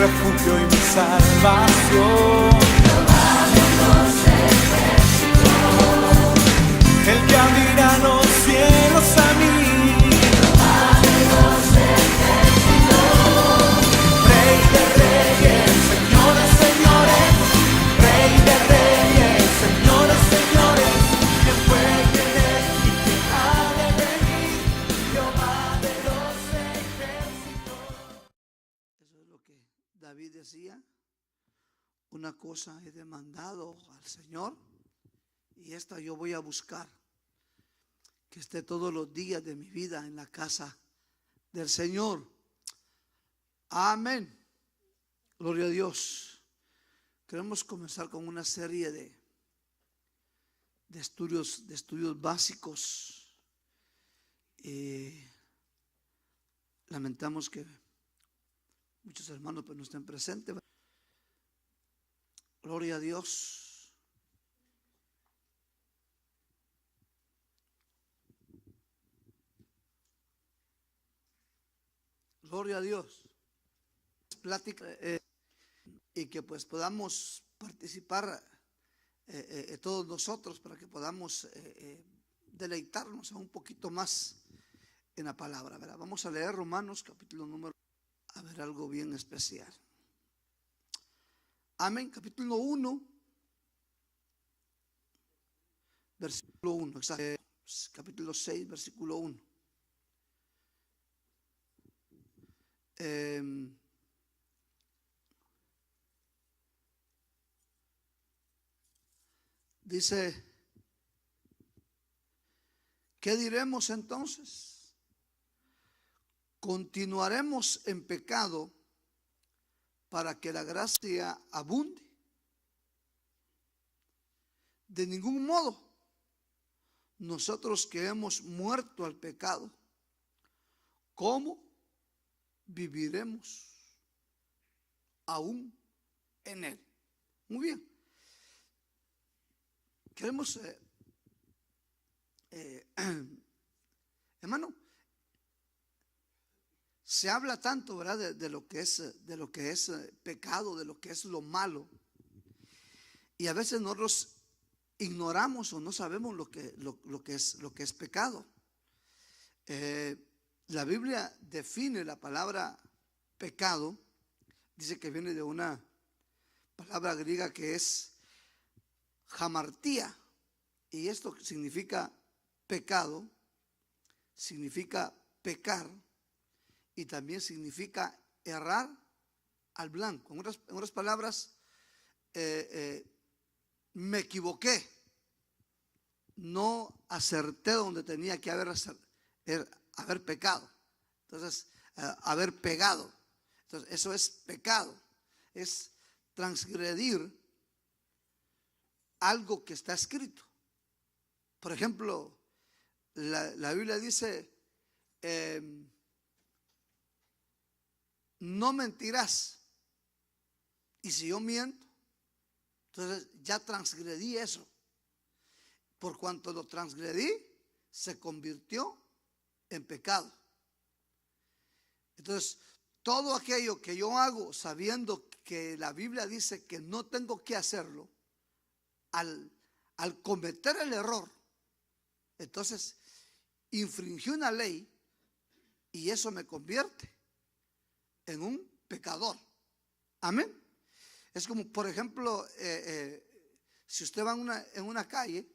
refugio y mi salvación. El que abrirá los cielos a mí. Rey de reyes, Señor de señores. Rey de reyes, Señor de señores. ¿Quién fue, quién es y quién ha de venir? Jehová de los ejércitos. Eso es lo que David decía. Una cosa he demandado al Señor, y esta yo voy a buscar, que esté todos los días de mi vida en la casa del Señor. Amén. Gloria a Dios. Queremos comenzar con una serie de estudios básicos. Lamentamos que muchos hermanos pues no estén presentes. Gloria a Dios. Gloria a Dios. Plática y que pues podamos participar todos nosotros, para que podamos deleitarnos un poquito más en la palabra, ¿verdad? Vamos a leer Romanos capítulo número, a ver algo bien especial. Amén. Capítulo 1, versículo 1, capítulo 6, versículo 1. Dice: ¿qué diremos entonces? ¿Continuaremos en pecado para que la gracia abunde? De ningún modo. Nosotros que hemos muerto al pecado, ¿cómo viviremos aún en él? Muy bien. Queremos, hermano, se habla tanto, ¿verdad? De lo que es pecado, de lo que es lo malo, y a veces nosotros ignoramos o no sabemos lo que es pecado. La Biblia define la palabra pecado. Dice que viene de una palabra griega que es hamartía, y esto significa pecado, significa pecar, y también significa errar al blanco. En otras palabras, me equivoqué, no acerté donde tenía que haber pecado. Entonces, haber pegado. Entonces, eso es pecado, es transgredir algo que está escrito. Por ejemplo, la Biblia dice: no mentirás. Y si yo miento, entonces ya transgredí eso. Por cuanto lo transgredí, se convirtió en pecado. Entonces, todo aquello que yo hago sabiendo que la Biblia dice que no tengo que hacerlo, al cometer el error, entonces infringí una ley, y eso me convierte en un pecador. Amén. Es como, por ejemplo, si usted va en una calle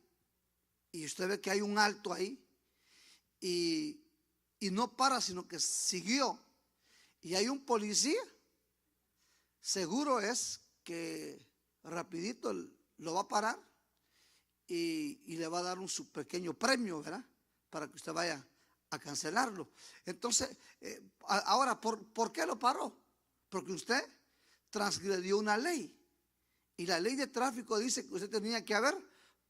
y usted ve que hay un alto ahí, y no para, sino que siguió, y hay un policía, seguro es que rapidito lo va a parar y le va a dar su pequeño premio, ¿verdad? Para que usted vaya a cancelarlo. Entonces, ahora, ¿por qué lo paró? Porque usted transgredió una ley, y la ley de tráfico dice que usted tenía que haber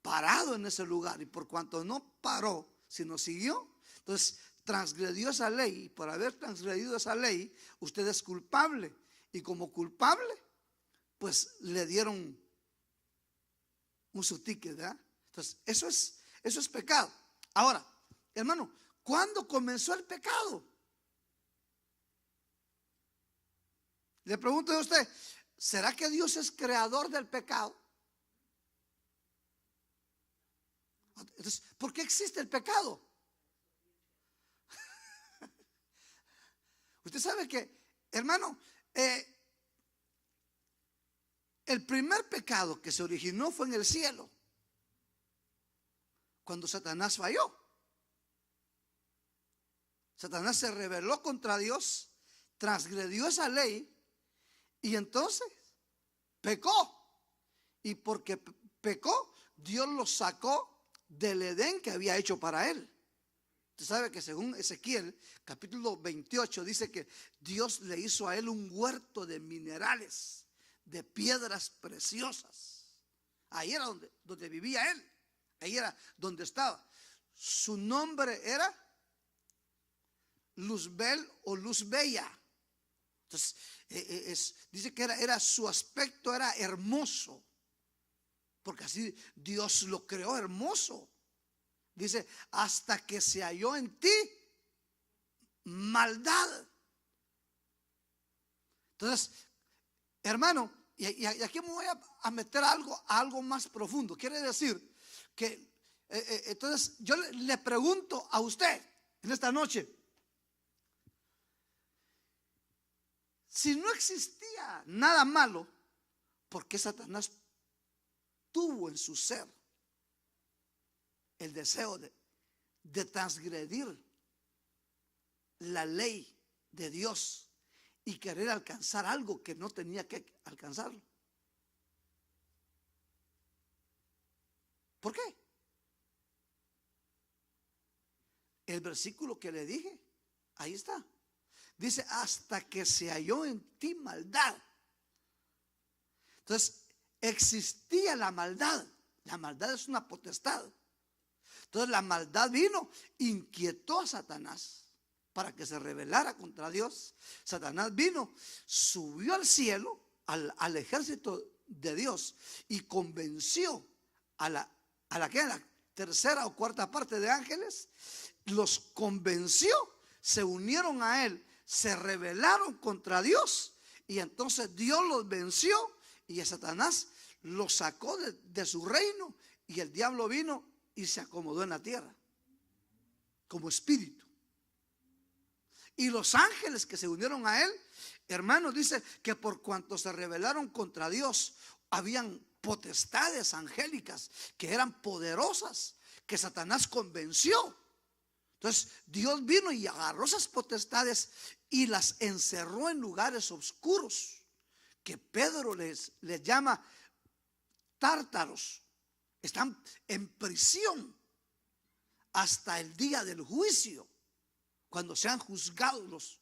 parado en ese lugar, y por cuanto no paró, sino siguió, entonces transgredió esa ley, y por haber transgredido esa ley, usted es culpable, y como culpable, pues le dieron su ticket, ¿verdad? Entonces, eso es pecado. Ahora, hermano, ¿cuándo comenzó el pecado? Le pregunto a usted, ¿será que Dios es creador del pecado? Entonces, ¿por qué existe el pecado? Usted sabe que, hermano, el primer pecado que se originó fue en el cielo, cuando Satanás falló. Satanás se rebeló contra Dios, transgredió esa ley y entonces pecó. Y porque pecó, Dios lo sacó del Edén que había hecho para él. Usted sabe que según Ezequiel capítulo 28 dice que Dios le hizo a él un huerto de minerales, de piedras preciosas. Ahí era donde vivía él. Ahí era donde estaba. Su nombre era Luzbel o Luz Bella. Entonces dice que era su aspecto era hermoso, porque así Dios lo creó hermoso. Dice, hasta que se halló en ti maldad. Entonces, hermano, y aquí me voy a meter algo más profundo. Quiere decir que entonces yo le pregunto a usted en esta noche, si no existía nada malo, ¿por qué Satanás tuvo en su ser el deseo de transgredir la ley de Dios y querer alcanzar algo que no tenía que alcanzarlo? ¿Por qué? El versículo que le dije, ahí está. Dice, hasta que se halló en ti maldad. Entonces, existía la maldad. La maldad es una potestad. Entonces, la maldad vino, inquietó a Satanás para que se rebelara contra Dios. Satanás vino, subió al cielo, al ejército de Dios, y convenció a la tercera o cuarta parte de ángeles. Los convenció, se unieron a él, se rebelaron contra Dios, y entonces Dios los venció y a Satanás lo sacó de su reino, y el diablo vino y se acomodó en la tierra como espíritu. Y los ángeles que se unieron a él, hermanos, dice que por cuanto se rebelaron contra Dios, habían potestades angélicas que eran poderosas, que Satanás convenció. Entonces Dios vino y agarró esas potestades y las encerró en lugares oscuros, que Pedro les llama tártaros. Están en prisión hasta el día del juicio, cuando sean juzgados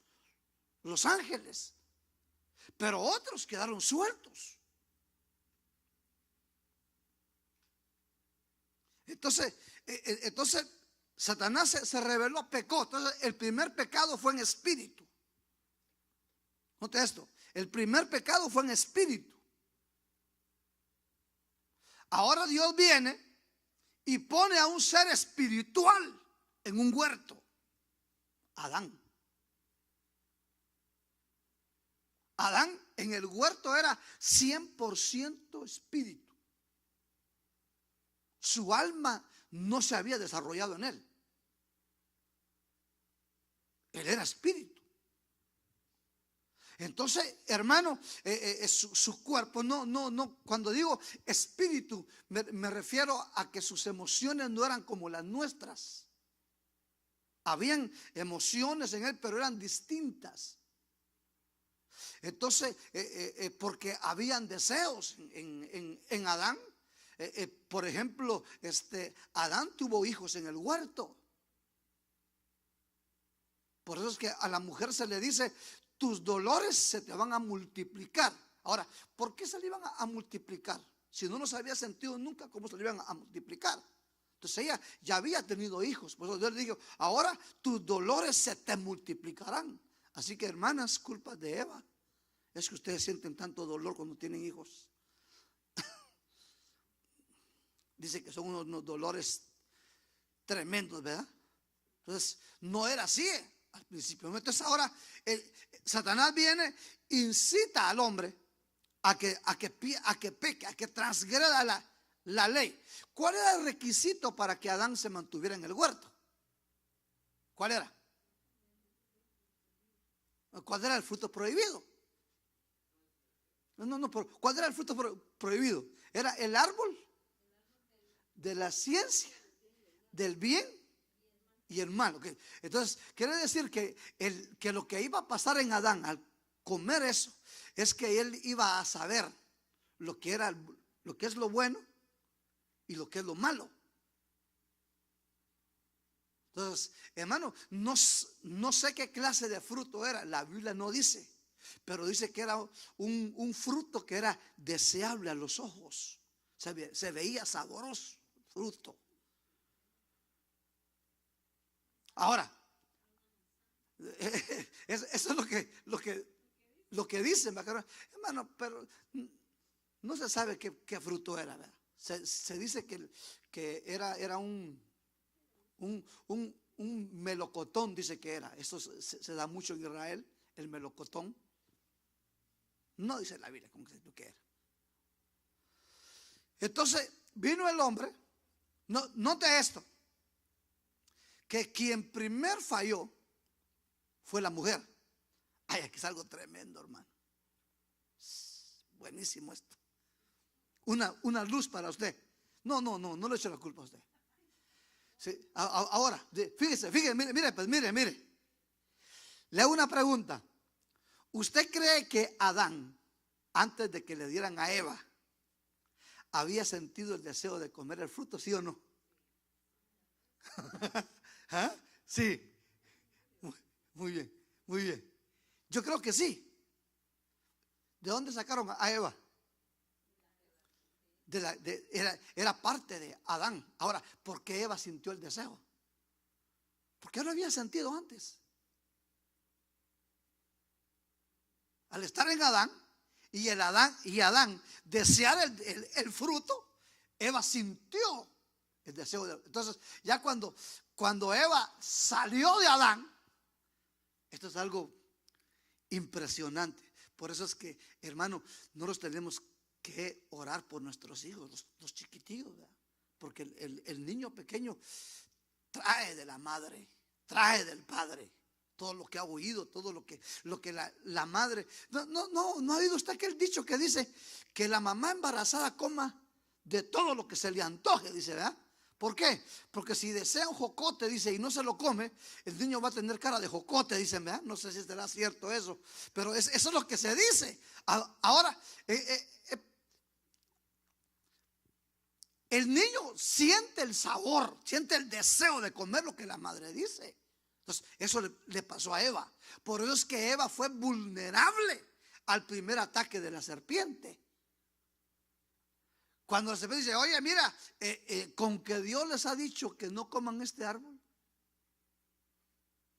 los ángeles. Pero otros quedaron sueltos. Entonces Satanás se rebeló, pecó. Entonces el primer pecado fue en espíritu. Note esto, el primer pecado fue en espíritu. Ahora Dios viene y pone a un ser espiritual en un huerto, Adán. Adán en el huerto era 100% espíritu. Su alma no se había desarrollado en él. Él era espíritu. Entonces, hermano, su cuerpo, no, cuando digo espíritu, me refiero a que sus emociones no eran como las nuestras. Habían emociones en él, pero eran distintas. Entonces, porque habían deseos en Adán. Por ejemplo, Adán tuvo hijos en el huerto. Por eso es que a la mujer se le dice, tus dolores se te van a multiplicar. Ahora, ¿por qué se le iban a multiplicar? Si no los había sentido nunca, ¿cómo se le iban a multiplicar? Entonces ella ya había tenido hijos. Por eso Dios le dijo, ahora tus dolores se te multiplicarán. Así que, hermanas, culpa de Eva es que ustedes sienten tanto dolor cuando tienen hijos. Dice que son unos dolores tremendos, ¿verdad? Entonces, no era así. al principio. Entonces ahora Satanás viene, incita al hombre a que peque, a que transgreda la ley. ¿Cuál era el requisito para que Adán se mantuviera en el huerto? ¿Cuál era? ¿Cuál era el fruto prohibido? No, ¿cuál era el fruto prohibido? Era el árbol de la ciencia del bien y el mal. ¿Okay? Entonces quiere decir que lo que iba a pasar en Adán al comer eso es que él iba a saber lo que es lo bueno y lo que es lo malo. Entonces, hermano, no sé qué clase de fruto era, la Biblia no dice, pero dice que era un fruto que era deseable a los ojos. Se veía sabroso fruto. Ahora, eso es lo que dicen, hermano, pero no se sabe qué fruto era, ¿verdad? Se dice que era un melocotón, dice que era. Eso se da mucho en Israel, el melocotón. No dice la Biblia como que era. Entonces vino el hombre. Note esto, que quien primer falló fue la mujer. Ay, aquí es algo tremendo, hermano. Buenísimo esto. Una luz para usted. No le echo la culpa a usted. Sí, ahora, fíjese, mire. Le hago una pregunta. ¿Usted cree que Adán, antes de que le dieran a Eva, había sentido el deseo de comer el fruto, sí o no? ¿Ah? Sí. Muy bien. Yo creo que sí. ¿De dónde sacaron a Eva? Era parte de Adán. Ahora, ¿por qué Eva sintió el deseo? Porque lo había sentido antes. Al estar en Adán y Adán desear el fruto, Eva sintió el deseo. Entonces, ya cuando Eva salió de Adán, esto es algo impresionante. Por eso es que, hermano, nosotros tenemos que orar por nuestros hijos, los chiquitillos, ¿verdad? Porque el niño pequeño trae de la madre, trae del padre todo lo que ha oído, todo lo que la madre. No ha oído usted aquel dicho que dice que la mamá embarazada coma de todo lo que se le antoje, dice, ¿verdad? ¿Por qué? Porque si desea un jocote, dice, y no se lo come, el niño va a tener cara de jocote, dicen, ¿verdad? No sé si será cierto eso, pero eso es lo que se dice. Ahora, el niño siente el sabor, siente el deseo de comer lo que la madre dice. Entonces, eso le pasó a Eva. Por eso es que Eva fue vulnerable al primer ataque de la serpiente. Cuando la serpiente dice, oye, mira, con que Dios les ha dicho que no coman este árbol.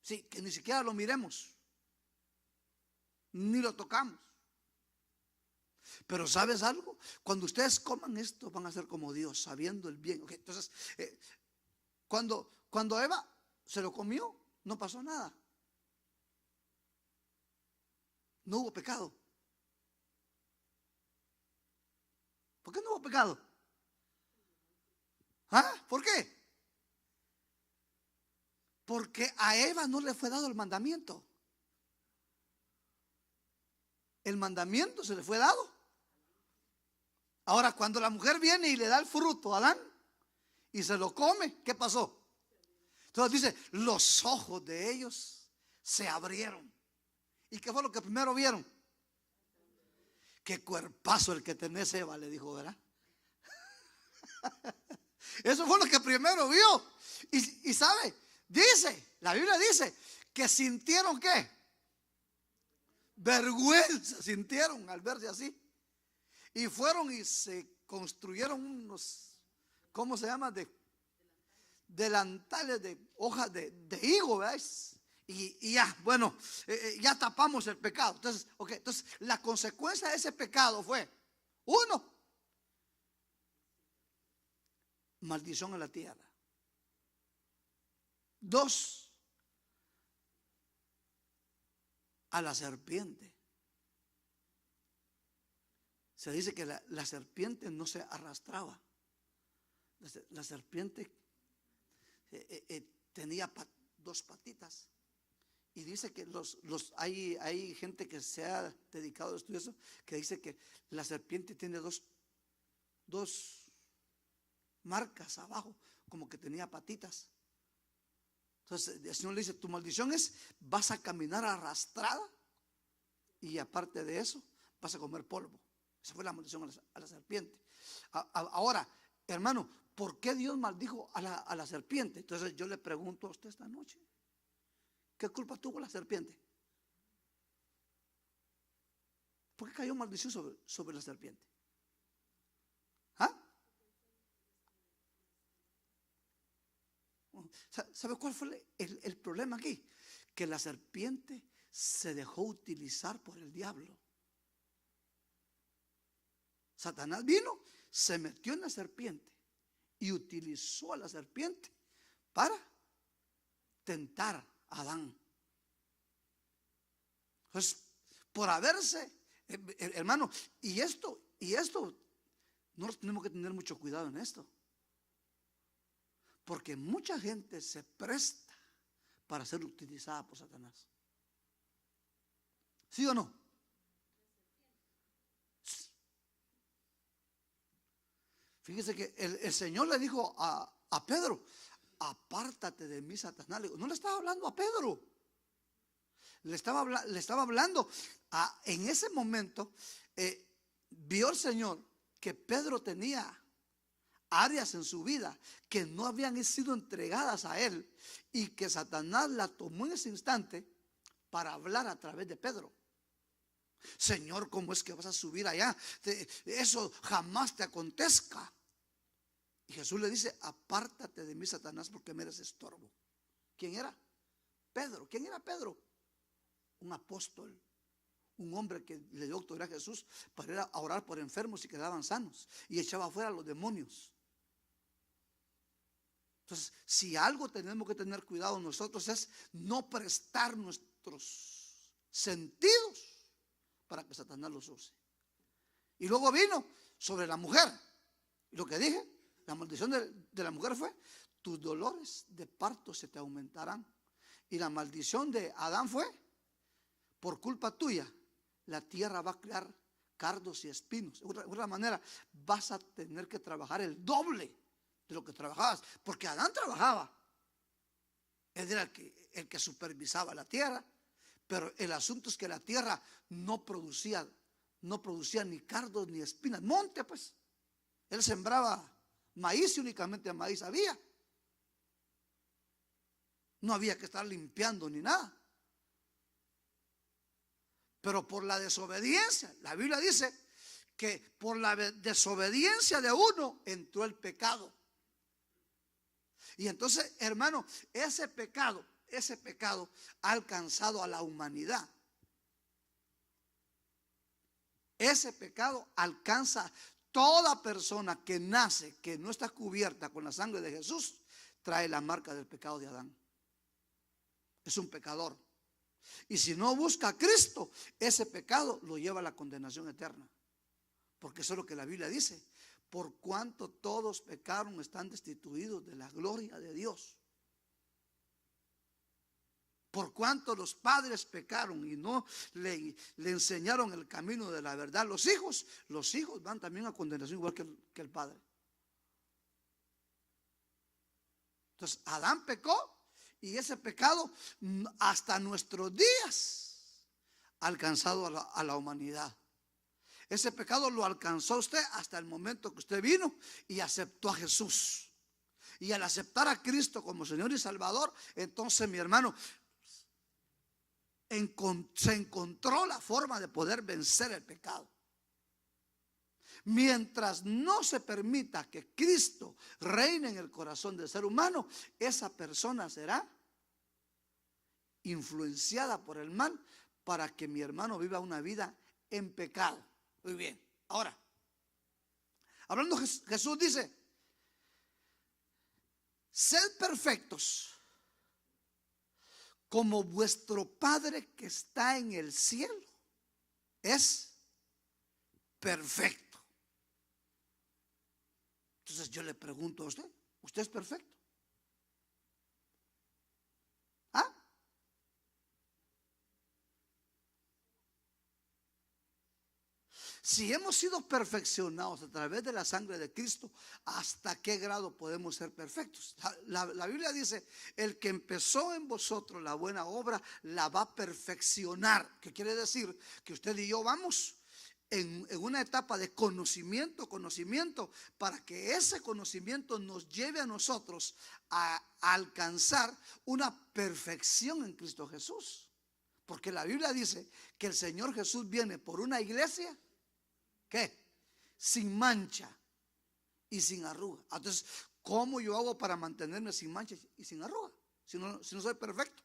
Sí, que ni siquiera lo miremos, ni lo tocamos. Pero ¿sabes algo? Cuando ustedes coman esto, van a ser como Dios, sabiendo el bien. Okay, entonces, cuando Eva se lo comió, no pasó nada. No hubo pecado. ¿Por qué no hubo pecado? ¿Ah? ¿Por qué? Porque a Eva no le fue dado el mandamiento. El mandamiento se le fue dado. Ahora, cuando la mujer viene y le da el fruto a Adán y se lo come, ¿qué pasó? Entonces dice, los ojos de ellos se abrieron. ¿Y qué fue lo que primero vieron? Qué cuerpazo el que tenés, Eva, le dijo, ¿verdad? Eso fue lo que primero vio. Y sabe, dice, la Biblia dice que sintieron ¿qué? Vergüenza sintieron al verse así. Y fueron y se construyeron unos, ¿cómo se llama? Delantales de hojas de higo, ¿ves? Y ya, bueno, ya tapamos el pecado. Entonces, la consecuencia de ese pecado fue, 1, maldición en la tierra. 2, a la serpiente. Se dice que la serpiente no se arrastraba. La serpiente tenía dos patitas. Y dice que hay gente que se ha dedicado a estudiar eso, que dice que la serpiente tiene dos marcas abajo, como que tenía patitas. Entonces el Señor le dice: tu maldición es, vas a caminar arrastrada, y aparte de eso vas a comer polvo. Esa fue la maldición a la serpiente. Ahora, hermano, ¿por qué Dios maldijo a la serpiente? Entonces yo le pregunto a usted esta noche: ¿qué culpa tuvo la serpiente? ¿Por qué cayó maldición sobre la serpiente? ¿Ah? ¿Sabe cuál fue el problema aquí? Que la serpiente se dejó utilizar por el diablo. Satanás vino, se metió en la serpiente y utilizó a la serpiente para tentar a Adán. Entonces, por haberse, hermano, y esto, nosotros tenemos que tener mucho cuidado en esto, porque mucha gente se presta para ser utilizada por Satanás. ¿Sí o no? Fíjese que el Señor le dijo a Pedro: apártate de mí, Satanás. No le estaba hablando a Pedro, le estaba hablando en ese momento. Vio el Señor que Pedro tenía áreas en su vida que no habían sido entregadas a él, y que Satanás la tomó en ese instante para hablar a través de Pedro. Señor, ¿cómo es que vas a subir allá? Eso jamás te acontezca. Y Jesús le dice: apártate de mí, Satanás, porque me eres estorbo. ¿Quién era? Pedro. ¿Quién era Pedro? Un apóstol, un hombre que le dio autoridad a Jesús para ir a orar por enfermos y quedaban sanos, y echaba afuera a los demonios. Entonces, si algo tenemos que tener cuidado nosotros, es no prestar nuestros sentidos para que Satanás los use. Y luego vino sobre la mujer, y lo que dije, la maldición de la mujer fue: tus dolores de parto se te aumentarán. Y la maldición de Adán fue: por culpa tuya la tierra va a crear cardos y espinos. De otra manera, vas a tener que trabajar el doble de lo que trabajabas, porque Adán trabajaba, él era el que supervisaba la tierra, pero el asunto es que la tierra no producía ni cardos ni espinas. Monte, pues, él sembraba maíz y únicamente maíz había. No había que estar limpiando ni nada. Pero por la desobediencia, la Biblia dice que por la desobediencia de uno entró el pecado. Y entonces, hermano, ese pecado ha alcanzado a la humanidad. Ese pecado alcanza toda persona que nace, que no está cubierta con la sangre de Jesús, trae la marca del pecado de Adán. Es un pecador. Y si no busca a Cristo, ese pecado lo lleva a la condenación eterna. Porque eso es lo que la Biblia dice: por cuanto todos pecaron, están destituidos de la gloria de Dios. Por cuanto los padres pecaron y no le enseñaron el camino de la verdad, los hijos van también a condenación, igual que el padre. Entonces Adán pecó, y ese pecado hasta nuestros días ha alcanzado a la humanidad. Ese pecado lo alcanzó usted hasta el momento que usted vino y aceptó a Jesús. Y al aceptar a Cristo como Señor y Salvador, entonces, mi hermano, se encontró la forma de poder vencer el pecado. Mientras no se permita que Cristo reine en el corazón del ser humano, esa persona será influenciada por el mal para que mi hermano viva una vida en pecado. Muy bien, ahora, hablando, Jesús dice: sed perfectos como vuestro Padre que está en el cielo es perfecto. Entonces yo le pregunto a usted, ¿usted es perfecto? ¿Ah? Si hemos sido perfeccionados a través de la sangre de Cristo, ¿hasta qué grado podemos ser perfectos? La Biblia dice, el que empezó en vosotros la buena obra, la va a perfeccionar. ¿Qué quiere decir? Que usted y yo vamos en una etapa de conocimiento, para que ese conocimiento nos lleve a nosotros a alcanzar una perfección en Cristo Jesús. Porque la Biblia dice que el Señor Jesús viene por una iglesia, ¿qué? Sin mancha y sin arruga. Entonces, ¿cómo yo hago para mantenerme sin mancha y sin arruga? Si no soy perfecto.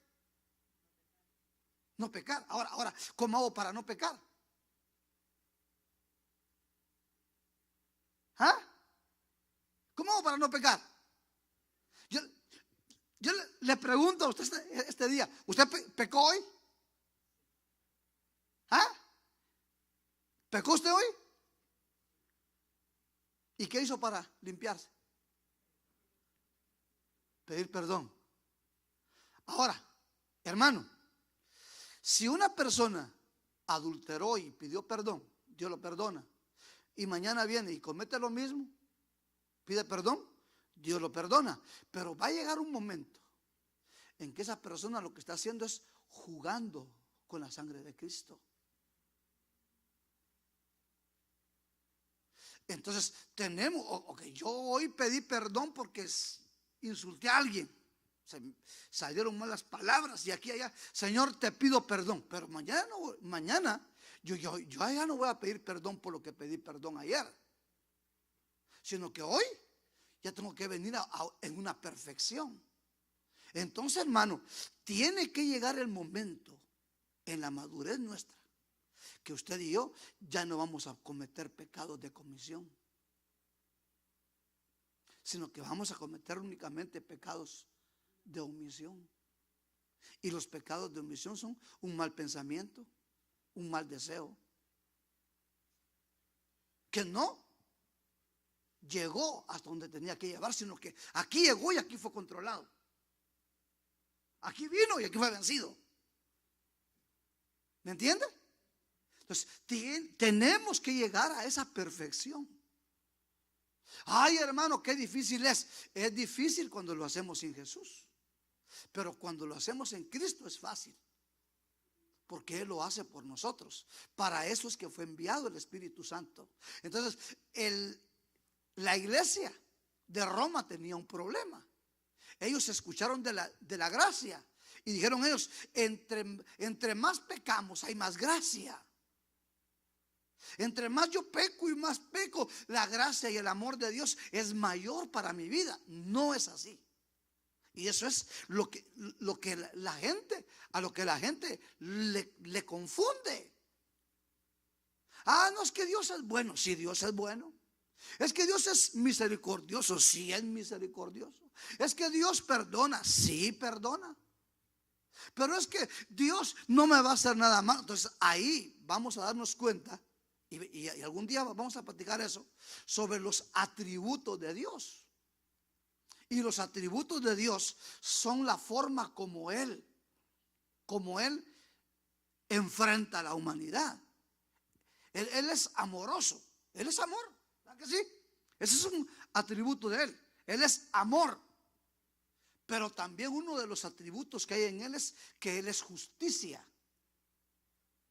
No pecar. Ahora, ¿cómo hago para no pecar? ¿Ah? ¿Cómo hago para no pecar? Yo le pregunto a usted este día, ¿usted pecó hoy? ¿Ah? ¿Pecó usted hoy? ¿Y qué hizo para limpiarse? Pedir perdón. Ahora, hermano, si una persona adulteró y pidió perdón, Dios lo perdona, y mañana viene y comete lo mismo, pide perdón, Dios lo perdona. Pero va a llegar un momento en que esa persona lo que está haciendo es jugando con la sangre de Cristo. Entonces tenemos, yo hoy pedí perdón porque insulté a alguien, salieron malas palabras y aquí y allá, Señor, te pido perdón. Pero mañana yo ya no voy a pedir perdón por lo que pedí perdón ayer, sino que hoy ya tengo que venir en una perfección. Entonces, hermano, tiene que llegar el momento en la madurez nuestra que usted y yo ya no vamos a cometer pecados de comisión, sino que vamos a cometer únicamente pecados de omisión. Y los pecados de omisión son un mal pensamiento, un mal deseo, que no llegó hasta donde tenía que llegar, sino que aquí llegó y aquí fue controlado. Aquí vino y aquí fue vencido. ¿Me entiende? Entonces tenemos que llegar a esa perfección. Ay, hermano, qué difícil es. Es difícil cuando lo hacemos sin Jesús, pero cuando lo hacemos en Cristo es fácil, porque Él lo hace por nosotros. Para eso es que fue enviado el Espíritu Santo. Entonces la iglesia de Roma tenía un problema. Ellos escucharon de la gracia y dijeron ellos, entre más pecamos hay más gracia. Entre más yo peco y más peco, la gracia y el amor de Dios es mayor para mi vida. No es así. Y eso es lo que la gente le confunde. Ah, no, es que Dios es bueno. Sí, Dios es bueno. Es que Dios es misericordioso. Sí, es misericordioso. Es que Dios perdona. Sí, perdona. Pero es que Dios no me va a hacer nada malo. Entonces ahí vamos a darnos cuenta, y algún día vamos a platicar eso, sobre los atributos de Dios. Y los atributos de Dios son la forma como Él enfrenta a la humanidad. Él es amoroso. Él es amor, ¿verdad que sí? Ese es un atributo de Él. Él es amor. Pero también uno de los atributos que hay en Él es que Él es justicia.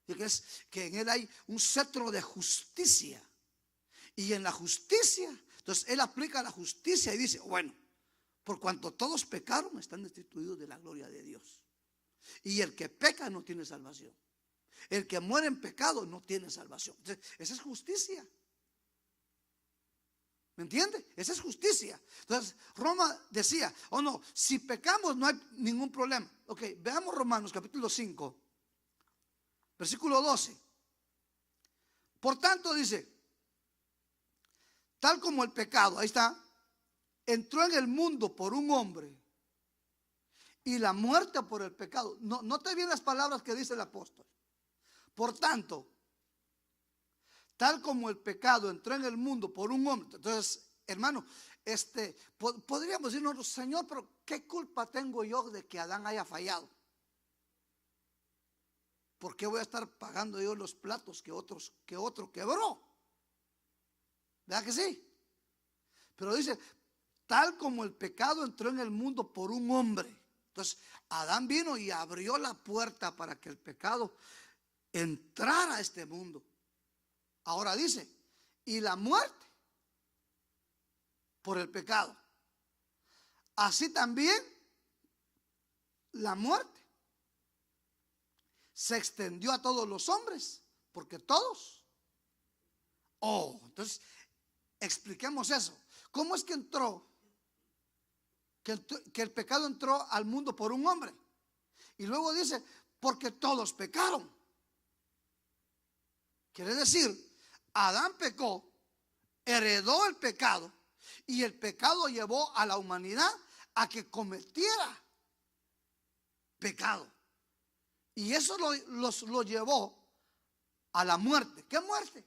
Y que en Él hay un cetro de justicia. Y en la justicia, entonces Él aplica la justicia y dice, bueno, por cuanto todos pecaron, están destituidos de la gloria de Dios. Y el que peca no tiene salvación. El que muere en pecado no tiene salvación. Entonces, esa es justicia. ¿Me entiende? Esa es justicia. Entonces Roma decía, oh no, si pecamos no hay ningún problema. Ok, veamos Romanos capítulo 5 versículo 12. Por tanto dice, tal como el pecado, ahí está, entró en el mundo por un hombre, y la muerte por el pecado. No te bien las palabras que dice el apóstol. Por tanto, tal como el pecado entró en el mundo por un hombre. Entonces, hermano, podríamos decirnos, Señor, pero ¿qué culpa tengo yo de que Adán haya fallado? ¿Por qué voy a estar pagando yo los platos que otro quebró? ¿Verdad que sí? Pero dice, tal como el pecado entró en el mundo por un hombre. Entonces, Adán vino y abrió la puerta para que el pecado entrara a este mundo. Ahora dice, y la muerte por el pecado. Así también la muerte se extendió a todos los hombres, porque todos. Entonces expliquemos eso. ¿Cómo es que entró? Que el pecado entró al mundo por un hombre. Y luego dice, porque todos pecaron. Quiere decir, Adán pecó, heredó el pecado, y el pecado llevó a la humanidad a que cometiera pecado. Y eso lo llevó a la muerte. ¿Qué muerte?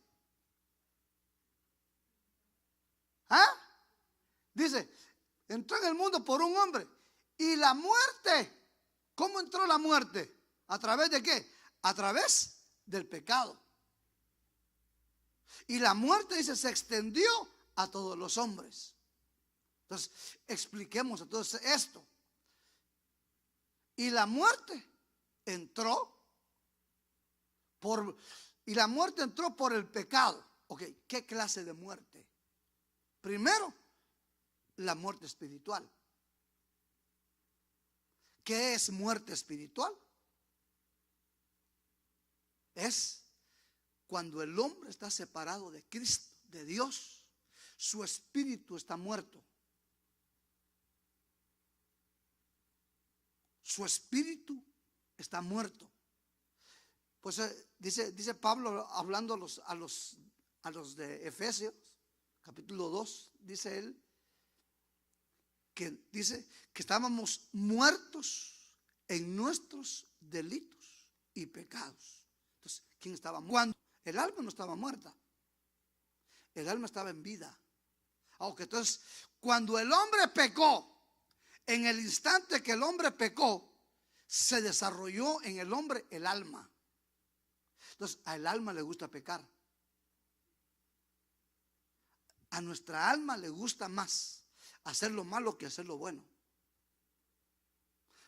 Dice, entró en el mundo por un hombre. Y la muerte, ¿cómo entró la muerte? ¿A través de qué? A través del pecado. Y la muerte, dice, se extendió a todos los hombres. Entonces, expliquemos entonces esto. Y la muerte entró por el pecado. Ok, ¿qué clase de muerte? Primero, la muerte espiritual. ¿Qué es muerte espiritual? Es cuando el hombre está separado de Cristo, de Dios, su espíritu está muerto. Su espíritu está muerto. Pues dice Pablo, hablando a los de Efesios, capítulo 2, dice él, que dice que estábamos muertos en nuestros delitos y pecados. Entonces, ¿quién estaba muerto? El alma no estaba muerta, el alma estaba en vida. Aunque entonces, cuando el hombre pecó, en el instante que el hombre pecó, se desarrolló en el hombre el alma. Entonces, al alma le gusta pecar. A nuestra alma le gusta más hacer lo malo que hacer lo bueno.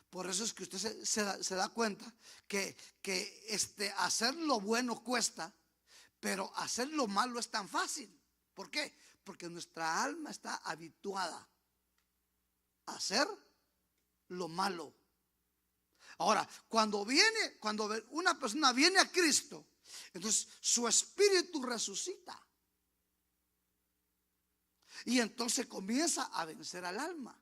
Por eso es que usted se da cuenta que hacer lo bueno cuesta, pero hacer lo malo es tan fácil. ¿Por qué? Porque nuestra alma está habituada a hacer lo malo. Ahora, cuando una persona viene a Cristo, entonces su espíritu resucita. Y entonces comienza a vencer al alma.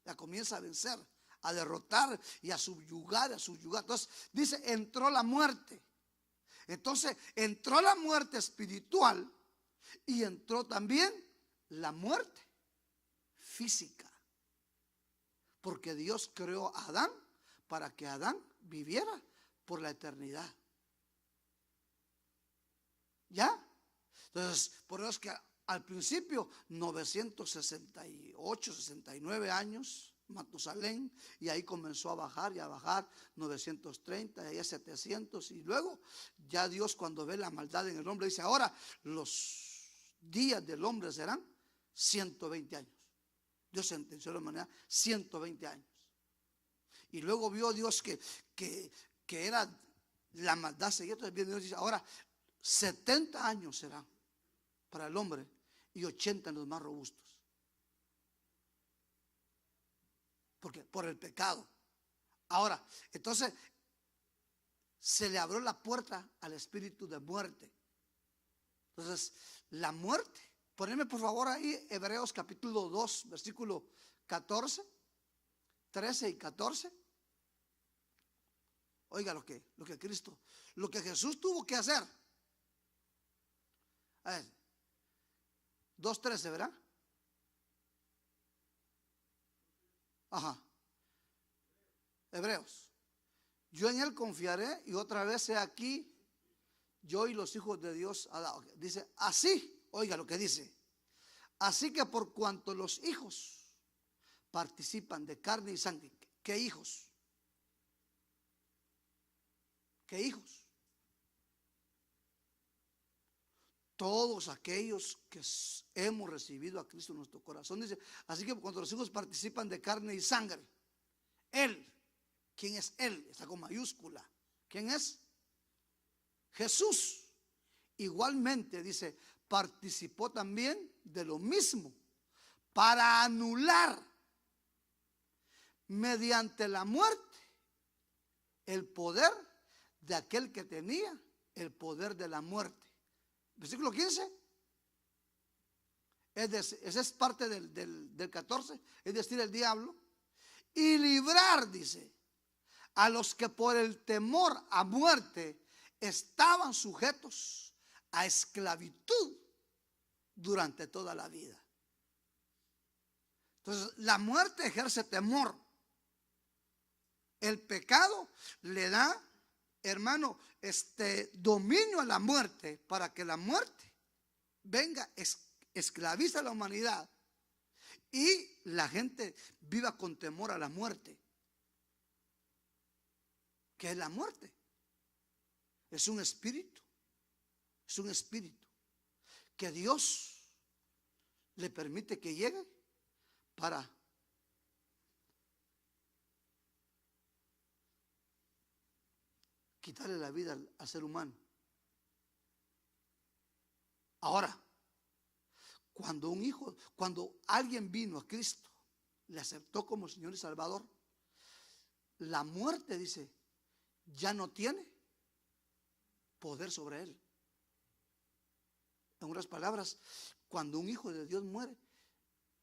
La comienza a vencer, a derrotar y a subyugar, Entonces dice, entró la muerte. Entonces entró la muerte espiritual y entró también la muerte física. Porque Dios creó a Adán para que Adán viviera por la eternidad. ¿Ya? Entonces, por eso es que al principio 968, 69 años Matusalén, y ahí comenzó a bajar y a bajar 930, y ahí a 700, y luego ya Dios, cuando ve la maldad en el hombre, dice, ahora los días del hombre serán 120 años. Dios sentenció de manera 120 años. Y luego vio Dios que era la maldad seguía. Entonces viene Dios y dice, ahora 70 años serán para el hombre y 80 en los más robustos. Porque por el pecado. Ahora, entonces se le abrió la puerta al espíritu de muerte. Entonces, la muerte, poneme por favor ahí Hebreos capítulo 2, versículo 14, 13 y 14. Oiga lo que Jesús tuvo que hacer. A ver, 2:13, ¿verdad? Ajá. Hebreos. Yo en él confiaré y otra vez he aquí, yo y los hijos de Dios ha dado. Dice, así, oiga lo que dice. Así que por cuanto los hijos participan de carne y sangre. ¿Qué hijos? ¿Qué hijos? Todos aquellos que hemos recibido a Cristo en nuestro corazón. Dice, así que cuando los hijos participan de carne y sangre, Él, ¿quién es Él? Está con mayúscula. ¿Quién es? Jesús. Igualmente, dice, participó también de lo mismo para anular mediante la muerte el poder de aquel que tenía el poder de la muerte. Versículo 15. Esa es parte del 14, es decir, el diablo. Y librar, dice, a los que por el temor a muerte estaban sujetos a esclavitud durante toda la vida. Entonces, la muerte ejerce temor. El pecado le da, hermano, dominio a la muerte para que la muerte venga, esclaviza a la humanidad y la gente viva con temor a la muerte. ¿Qué es la muerte? Es un espíritu. Es un espíritu que Dios le permite que llegue para quitarle la vida al ser humano. Ahora, cuando alguien vino a Cristo, le aceptó como Señor y Salvador, la muerte, dice, ya no tiene poder sobre él. En otras palabras, cuando un hijo de Dios muere,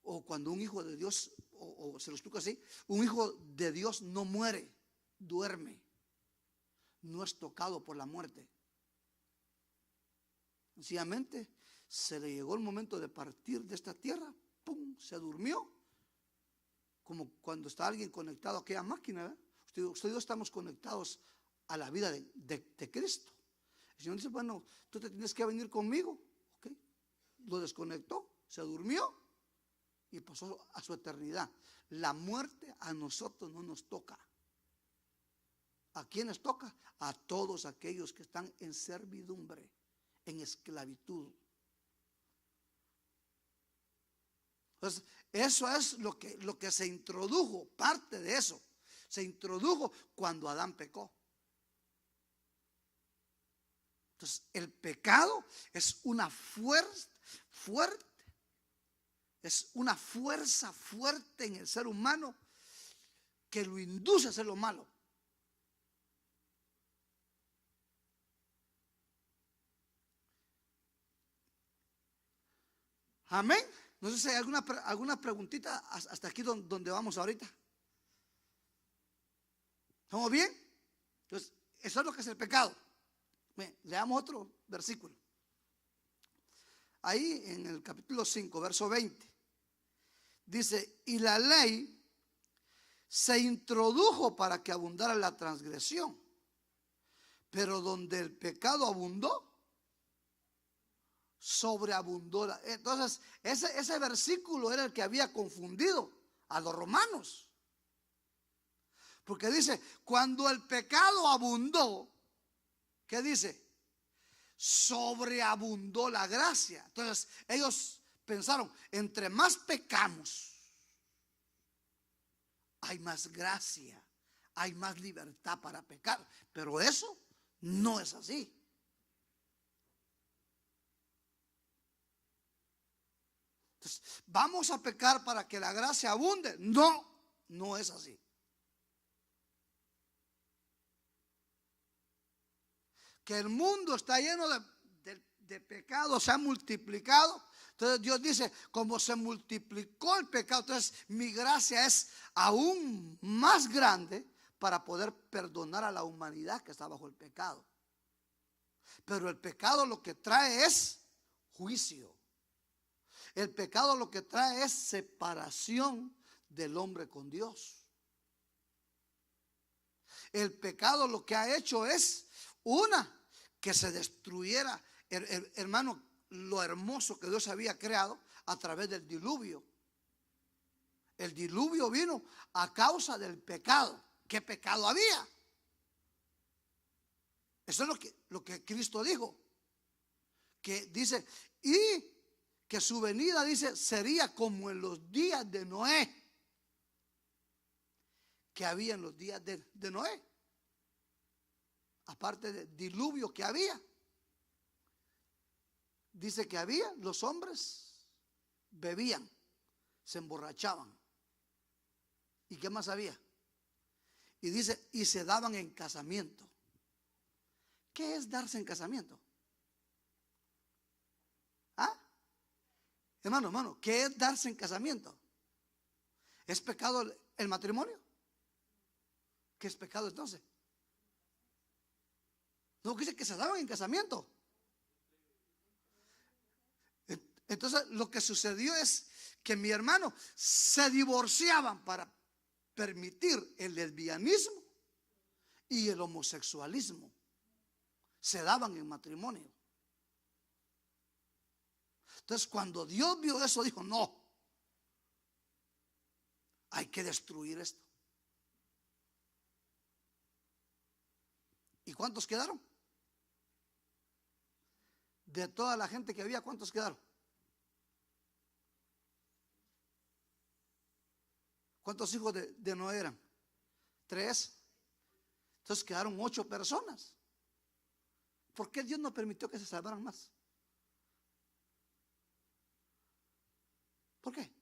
o cuando un hijo de Dios, o se lo explico así, un hijo de Dios no muere, duerme. No es tocado por la muerte. Sencillamente se le llegó el momento de partir de esta tierra, ¡pum!, se durmió, como cuando está alguien conectado a aquella máquina, ¿verdad? Usted y yo estamos conectados a la vida de Cristo. El Señor dice, bueno, tú te tienes que venir conmigo. ¿Okay? Lo desconectó, se durmió y pasó a su eternidad. La muerte a nosotros no nos toca. ¿A quiénes toca? A todos aquellos que están en servidumbre, en esclavitud. Entonces, eso es lo que se introdujo, parte de eso. Se introdujo cuando Adán pecó. Entonces, el pecado es una fuerza fuerte, es una fuerza fuerte en el ser humano que lo induce a hacer lo malo. Amén. No sé si hay alguna preguntita hasta aquí donde vamos ahorita. ¿Estamos bien? Entonces, eso es lo que es el pecado. Bien, leamos otro versículo. Ahí en el capítulo 5, verso 20. Dice, y la ley se introdujo para que abundara la transgresión. Pero donde el pecado abundó, sobreabundó. Entonces ese versículo era el que había confundido a los romanos, porque dice, cuando el pecado abundó, ¿qué dice? Sobreabundó la gracia. Entonces ellos pensaron, entre más pecamos, hay más gracia, hay más libertad para pecar. Pero eso no es así. Entonces, ¿vamos a pecar para que la gracia abunde? No, no es así. Que el mundo está lleno de pecado, se ha multiplicado. Entonces Dios dice, como se multiplicó el pecado, entonces mi gracia es aún más grande para poder perdonar a la humanidad que está bajo el pecado. Pero el pecado lo que trae es juicio. El pecado lo que trae es separación del hombre con Dios. El pecado lo que ha hecho es, que se destruyera, hermano, lo hermoso que Dios había creado a través del diluvio. El diluvio vino a causa del pecado. ¿Qué pecado había? Eso es lo que Cristo dijo. Que dice, y que su venida, dice, sería como en los días de Noé. Que había en los días de Noé. Aparte del diluvio que había. Dice que había, los hombres bebían, se emborrachaban. ¿Y qué más había? Y dice, y se daban en casamiento. ¿Qué es darse en casamiento? ¿Ah? Hermano, ¿qué es darse en casamiento? ¿Es pecado el matrimonio? ¿Qué es pecado entonces? No, dice que se daban en casamiento. Entonces lo que sucedió es que mi hermano se divorciaban para permitir el lesbianismo y el homosexualismo. Se daban en matrimonio. Entonces cuando Dios vio eso, dijo, no, hay que destruir esto. ¿Y cuántos quedaron? De toda la gente que había, ¿cuántos quedaron? ¿Cuántos hijos de Noé eran? 3. Entonces quedaron 8 personas. ¿Por qué Dios no permitió que se salvaran más? ¿Por qué?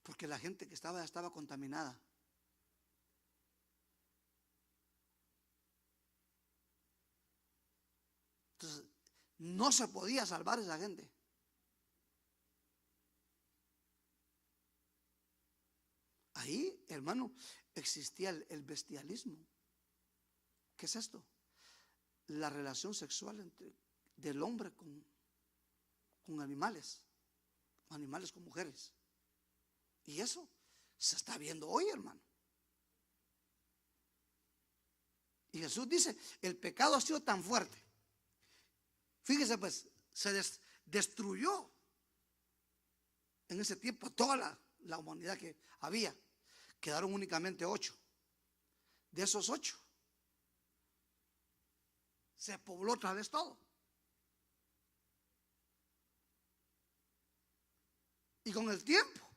Porque la gente que estaba contaminada. Entonces, no se podía salvar esa gente. Ahí, hermano, existía el bestialismo. ¿Qué es esto? La relación sexual del hombre con animales con mujeres. Y eso se está viendo hoy, hermano. Y Jesús dice, el pecado ha sido tan fuerte. Fíjese pues, se destruyó en ese tiempo toda la humanidad que había. Quedaron únicamente 8. De esos 8 se pobló otra vez todo. Y con el tiempo,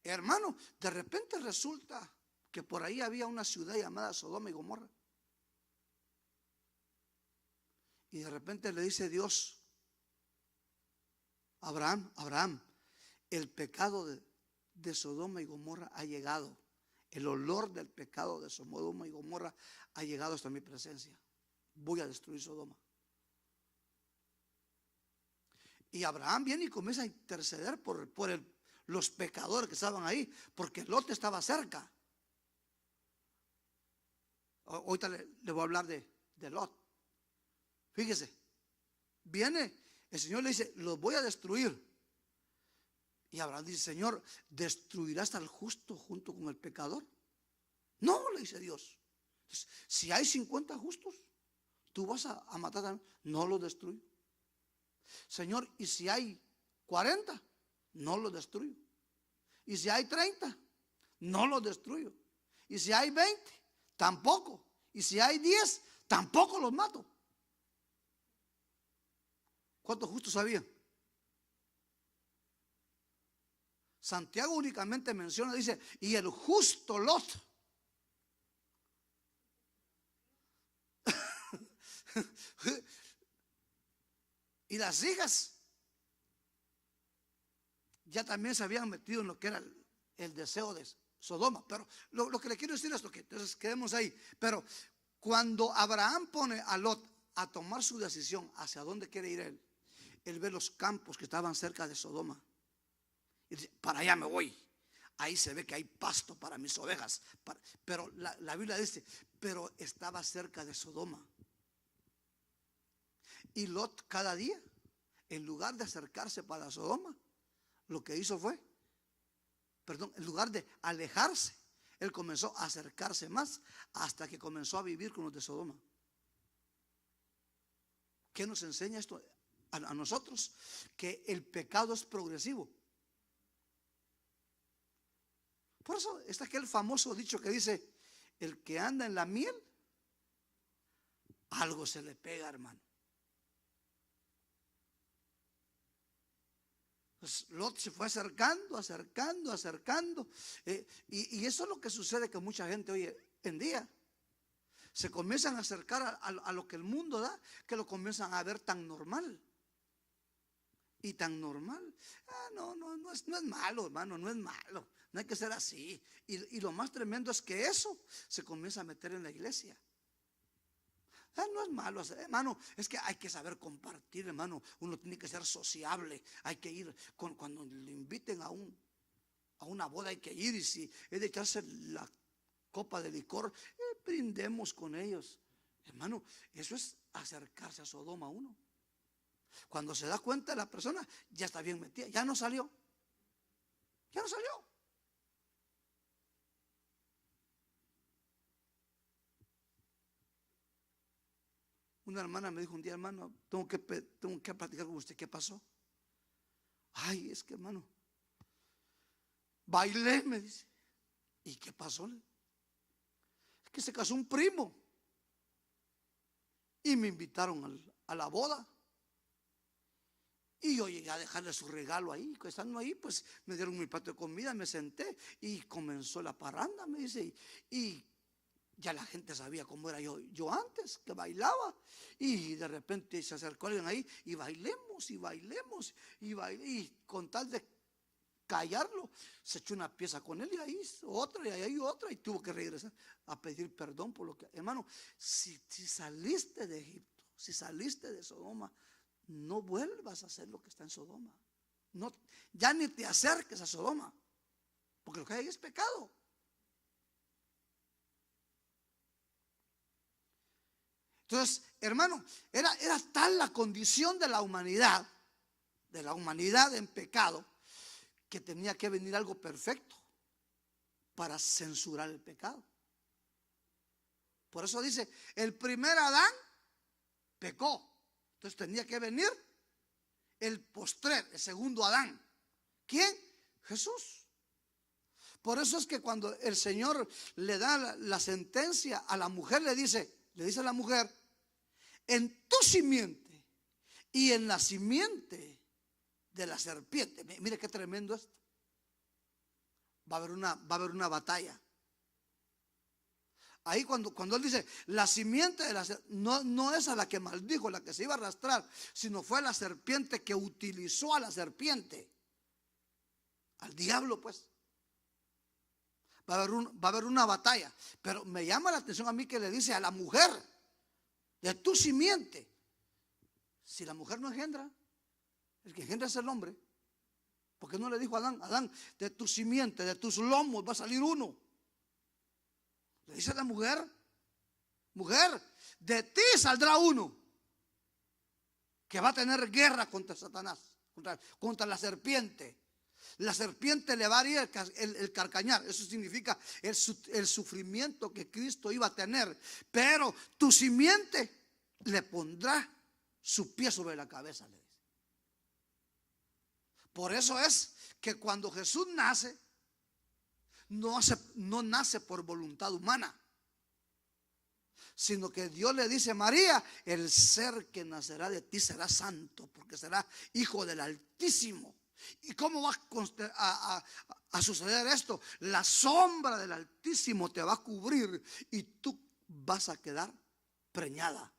hermano, de repente resulta que por ahí había una ciudad llamada Sodoma y Gomorra. Y de repente le dice Dios a Abraham, el pecado de Sodoma y Gomorra ha llegado. El olor del pecado de Sodoma y Gomorra ha llegado hasta mi presencia. Voy a destruir Sodoma. Y Abraham viene y comienza a interceder por los pecadores que estaban ahí, porque Lot estaba cerca. Ahorita le voy a hablar de Lot. Fíjese, viene, el Señor le dice, los voy a destruir. Y Abraham dice, Señor, ¿destruirás al justo junto con el pecador? No, le dice Dios. Entonces, si hay 50 justos, tú vas a matar también. No los destruyo. Señor, ¿y si hay 40? No los destruyo. ¿Y si hay 30? No los destruyo. ¿Y si hay 20? Tampoco. ¿Y si hay 10? Tampoco los mato. ¿Cuántos justos había? Santiago únicamente menciona, dice, y el justo Lot. Y las hijas ya también se habían metido en lo que era el deseo de Sodoma. Pero lo que le quiero decir es lo que, entonces quedemos ahí. Pero cuando Abraham pone a Lot a tomar su decisión hacia dónde quiere ir él ve los campos que estaban cerca de Sodoma. Y dice, para allá me voy. Ahí se ve que hay pasto para mis ovejas. Pero la Biblia dice, pero estaba cerca de Sodoma. Y Lot cada día, en lugar de acercarse para Sodoma, lo que hizo fue, en lugar de alejarse, él comenzó a acercarse más hasta que comenzó a vivir con los de Sodoma. ¿Qué nos enseña esto a nosotros? Que el pecado es progresivo. Por eso está aquel famoso dicho que dice: el que anda en la miel, algo se le pega, hermano. Pues Lot se fue acercando, y eso es lo que sucede, que mucha gente hoy en día se comienzan a acercar a lo que el mundo da, que lo comienzan a ver tan normal. Y tan normal. No es malo, hermano, no es malo. No hay que ser así. Y lo más tremendo es que eso se comienza a meter en la iglesia. No es malo, hermano. Es que hay que saber compartir, hermano. Uno tiene que ser sociable. Hay que ir, cuando le inviten a una boda hay que ir. Y si es de echarse la copa de licor, brindemos con ellos. Hermano, eso es acercarse a Sodoma uno. Cuando se da cuenta la persona, ya está bien metida, ya no salió. Ya no salió. Una hermana me dijo un día: hermano, tengo que platicar con usted. ¿Qué pasó? Ay, es que, hermano, bailé, me dice. ¿Y qué pasó? Es que se casó un primo y me invitaron a la boda. Y yo llegué a dejarle su regalo ahí. Estando ahí, pues me dieron mi plato de comida, me senté y comenzó la parranda, me dice. Y ya la gente sabía cómo era yo antes, que bailaba. Y de repente se acercó alguien ahí y bailemos. Y con tal de callarlo, se echó una pieza con él, y ahí otra, y ahí otra, y tuvo que regresar a pedir perdón por lo que. Hermano, si saliste de Egipto, si saliste de Sodoma, no vuelvas a hacer lo que está en Sodoma. No, ya ni te acerques a Sodoma, porque lo que hay es pecado. Entonces, hermano, era tal la condición de la humanidad en pecado, que tenía que venir algo perfecto para censurar el pecado. Por eso dice: el primer Adán pecó. Entonces tenía que venir el postrer, el segundo Adán. ¿Quién? Jesús. Por eso es que cuando el Señor le da la sentencia a la mujer, le dice a la mujer: en tu simiente y en la simiente de la serpiente. Mire qué tremendo esto. Va a haber una batalla. Ahí cuando él dice la simiente de la serpiente, no es a la que maldijo, la que se iba a arrastrar, sino fue la serpiente que utilizó a la serpiente, al diablo, pues. Va a haber una batalla. Pero me llama la atención a mí que le dice a la mujer: de tu simiente. Si la mujer no engendra, el que engendra es el hombre. ¿Por qué no le dijo a Adán, de tu simiente, de tus lomos va a salir uno? Le dice a la mujer: mujer, de ti saldrá uno que va a tener guerra contra Satanás, contra la serpiente. La serpiente le va a herir el carcañar. Eso significa el sufrimiento que Cristo iba a tener. Pero tu simiente le pondrá su pie sobre la cabeza, le dice. Por eso es que cuando Jesús nace, no nace por voluntad humana, sino que Dios le dice: María, el ser que nacerá de ti será santo, porque será hijo del Altísimo. ¿Y cómo va a suceder esto? La sombra del Altísimo te va a cubrir y tú vas a quedar preñada,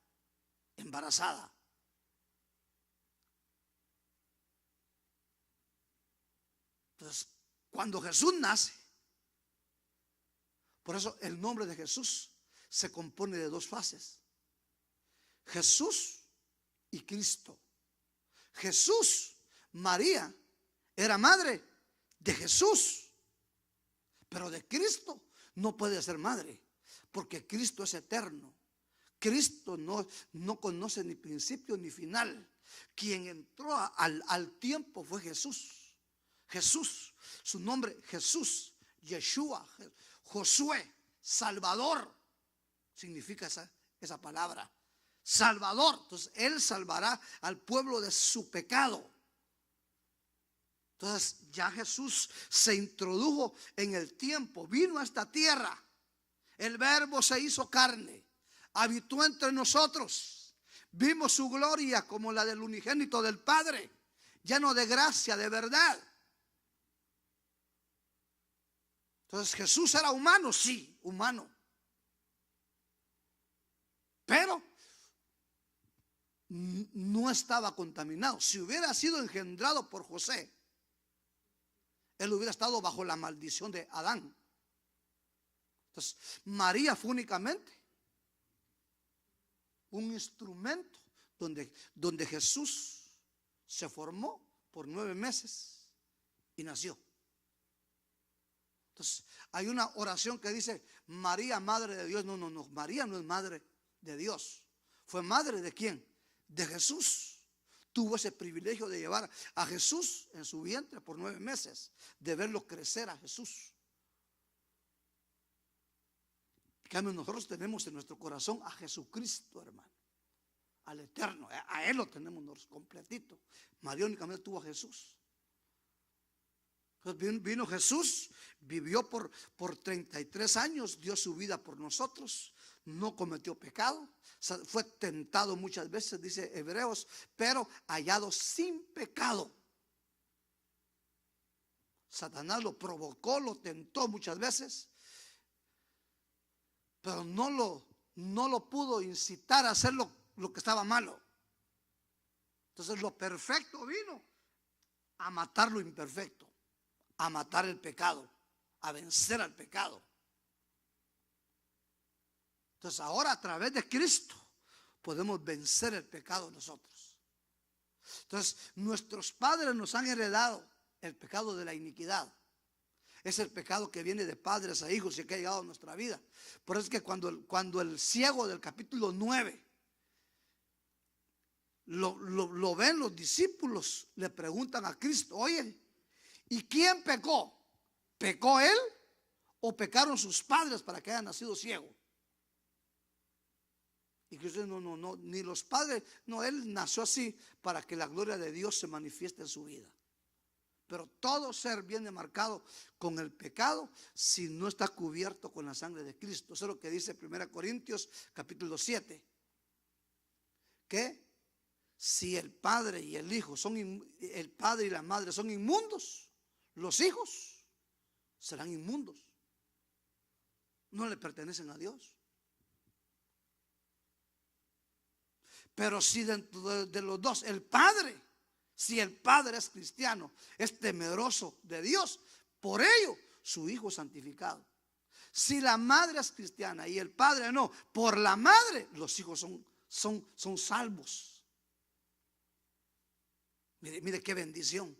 embarazada. Entonces, cuando Jesús nace, por eso el nombre de Jesús se compone de dos fases: Jesús y Cristo. Jesús, María era madre de Jesús, pero de Cristo no puede ser madre, porque Cristo es eterno. Cristo no conoce ni principio ni final. Quien entró al tiempo fue Jesús. Jesús, su nombre Jesús, Yeshua, Josué, Salvador, significa esa palabra. Salvador. Entonces Él salvará al pueblo de su pecado. Entonces ya Jesús se introdujo en el tiempo, vino a esta tierra. El Verbo se hizo carne, habitó entre nosotros. Vimos su gloria como la del unigénito del Padre, lleno de gracia, de verdad. Entonces Jesús era humano, sí, humano. Pero no estaba contaminado. Si hubiera sido engendrado por José, él hubiera estado bajo la maldición de Adán. Entonces María fue únicamente un instrumento donde Jesús se formó por 9 meses y nació. Entonces hay una oración que dice María, madre de Dios. No, María no es madre de Dios. ¿Fue madre de quién? De Jesús. Tuvo ese privilegio de llevar a Jesús en su vientre por 9 meses, de verlo crecer a Jesús. En cambio, nosotros tenemos en nuestro corazón a Jesucristo, hermano, al Eterno. A Él lo tenemos completito. María únicamente tuvo a Jesús. Entonces vino Jesús, vivió por 33 años, dio su vida por nosotros, no cometió pecado, fue tentado muchas veces, dice Hebreos, pero hallado sin pecado. Satanás lo provocó, lo tentó muchas veces, pero no lo pudo incitar a hacer lo que estaba malo. Entonces lo perfecto vino a matar lo imperfecto, a matar el pecado, a vencer al pecado. Entonces ahora a través de Cristo podemos vencer el pecado nosotros. Entonces nuestros padres nos han heredado el pecado de la iniquidad. Es el pecado que viene de padres a hijos y que ha llegado a nuestra vida. Por eso es que cuando el ciego del capítulo 9 lo ven los discípulos, le preguntan a Cristo: oye, ¿y quién pecó? ¿Pecó él o pecaron sus padres para que haya nacido ciego? Y Cristo dice: no, ni los padres, no, él nació así para que la gloria de Dios se manifieste en su vida. Pero todo ser viene marcado con el pecado si no está cubierto con la sangre de Cristo. Eso es lo que dice 1 Corintios capítulo 7. Que si el padre y el hijo el padre y la madre son inmundos, los hijos serán inmundos. No le pertenecen a Dios. Pero si dentro de los dos, si el padre es cristiano, es temeroso de Dios, por ello su hijo es santificado. Si la madre es cristiana y el padre no, por la madre los hijos son salvos. Mire qué bendición.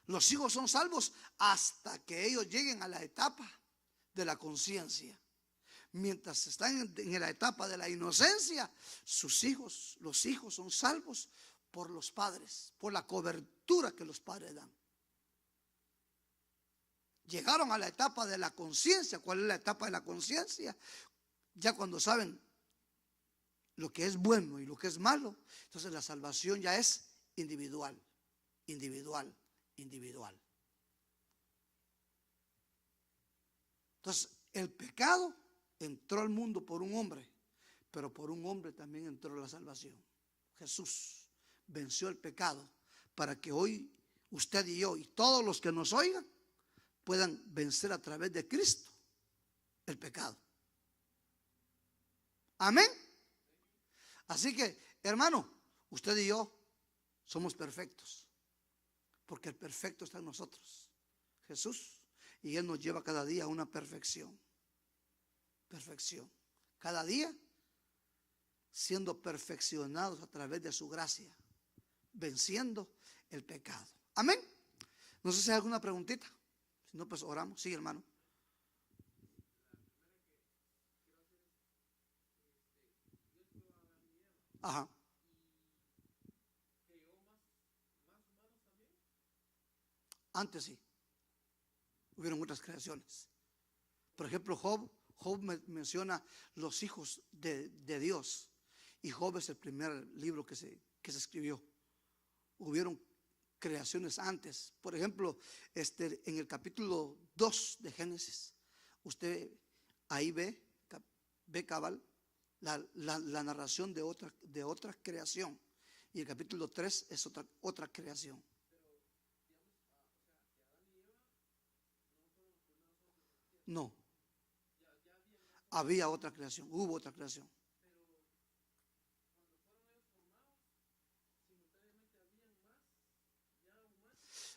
Los hijos son salvos hasta que ellos lleguen a la etapa de la conciencia. Mientras están en la etapa de la inocencia, los hijos son salvos por los padres, por la cobertura que los padres dan. Llegaron a la etapa de la conciencia. ¿Cuál es la etapa de la conciencia? Ya cuando saben lo que es bueno y lo que es malo, entonces la salvación ya es individual. Entonces el pecado entró al mundo por un hombre, pero por un hombre también entró la salvación. Jesús venció el pecado para que hoy usted y yo y todos los que nos oigan puedan vencer a través de Cristo el pecado. Amén. Así que, hermano, usted y yo somos perfectos, porque el perfecto está en nosotros, Jesús, y Él nos lleva cada día a una perfección. Cada día siendo perfeccionados a través de su gracia, venciendo el pecado. Amén. No sé si hay alguna preguntita. Si no, pues oramos. Sí, hermano. Ajá. Antes sí. hubieron otras creaciones. Por ejemplo, Job menciona los hijos de Dios, y Job es el primer libro que se escribió. Hubieron creaciones antes. Por ejemplo, en el capítulo 2 de Génesis, usted ahí ve cabal la narración de otra creación, y el capítulo 3 es otra creación. No, había otra creación, hubo otra creación.